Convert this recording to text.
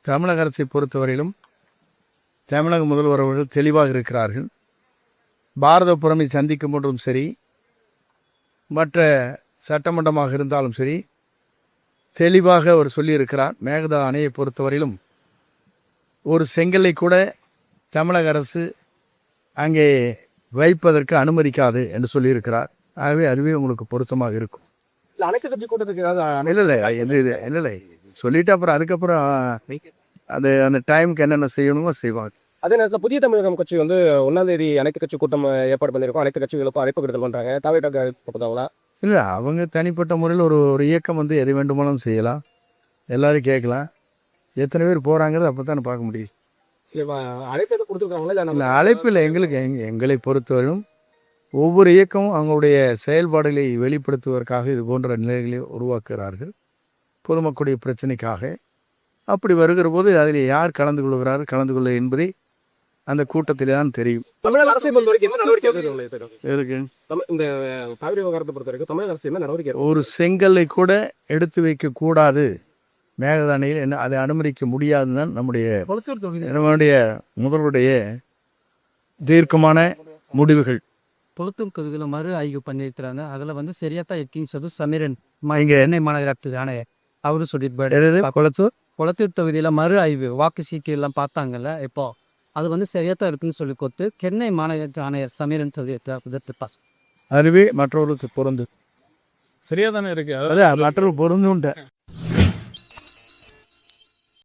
தமிழக அரசை பொறுத்தவரையிலும் தமிழக முதல்வர் அவர்கள் தெளிவாக இருக்கிறார்கள். பாரத புறமை சந்திக்கும் போதும் சரி, மற்ற சட்டமன்றமாக இருந்தாலும் சரி, தெளிவாக அவர் சொல்லியிருக்கிறார். மேகதா அணையை பொறுத்தவரையிலும் ஒரு செங்கலை கூட தமிழக அரசு அங்கே வைப்பதற்கு அனுமதிக்காது என்று சொல்லியிருக்கிறார். ஆகவே அதுவே உங்களுக்கு பொருத்தமாக இருக்கும். அனைத்து கட்சி கூட்டத்துக்கு ஏதாவது இல்லை சொல்லிட்டு அப்புறம் அதுக்கப்புறம் அந்த டைமுக்கு என்னென்ன செய்யணுமோ செய்வாங்க. அதே நேரத்தில் புதிய தமிழகம் கட்சி வந்து 1ஆம் தேதி அனைத்து கட்சி கூட்டம் ஏற்பாடு பண்ணியிருக்கோம். அனைத்து கட்சிகளுக்கும் அழைப்பு விடுதல் பண்ணுறாங்க. தாவேட்டா இல்லை, அவங்க தனிப்பட்ட முறையில் ஒரு இயக்கம் வந்து எது வேண்டுமானாலும் செய்யலாம், எல்லாரும் கேட்கலாம். எத்தனை பேர் போகிறாங்கிறது அப்போ தான் பார்க்க முடியும். அழைப்பு எதுவும் கொடுத்துருக்காங்களா? இல்லை, அழைப்பில் எங்களை பொறுத்தவரையும் ஒவ்வொரு இயக்கமும் அவங்களுடைய செயல்பாடுகளை வெளிப்படுத்துவதற்காக இது போன்ற நிலைகளை உருவாக்குகிறார்கள், பொதுமக்களுடைய பிரச்சனைக்காக. அப்படி வருகிற போது அதில் யார் கலந்து கொள்ள என்பதை அந்த கூட்டத்திலே தான் தெரியும். தமிழக அரசை பொறுத்த வரைக்கும் என்ன நடவடிக்கை இருக்கு? இந்த காவிரி விவகாரத்தை பொறுத்த வரைக்கும் தமிழக அரசு என்ன நடவடிக்கை? ஒரு செங்கல்லை கூட எடுத்து வைக்க கூடாது, மேகதா அணையில் என்ன அதை அனுமதிக்க முடியாதுன்னு தான் நம்முடைய முதல்வருடைய தீர்க்கமான முடிவுகள். கொளத்தூர் தொகுதியில் மறு ஆய்வு பண்ணியிருக்கிறாங்க. அதில் வந்து சரியாக தான் இருக்குன்னு சொல்லி சமீரன் இங்கே எண்ணெய் மாநகராட்சி தானே அவரும் சொல்லியிருப்பாரு. கொளத்தூர் தொகுதியில் மறு ஆய்வு வாக்கு சீக்கிரம் பார்த்தாங்கல்ல, இப்போ அது வந்து சரியாக தான் இருக்குன்னு சொல்லி கொடுத்து சென்னை மாநகராட்சி ஆணையர் சமீரன் சொல்லியிருக்கார். அதுவே மற்றொரு பொருந்து சரியா தானே இருக்கு. அதான் மற்றொரு பொருந்துன்ட்ட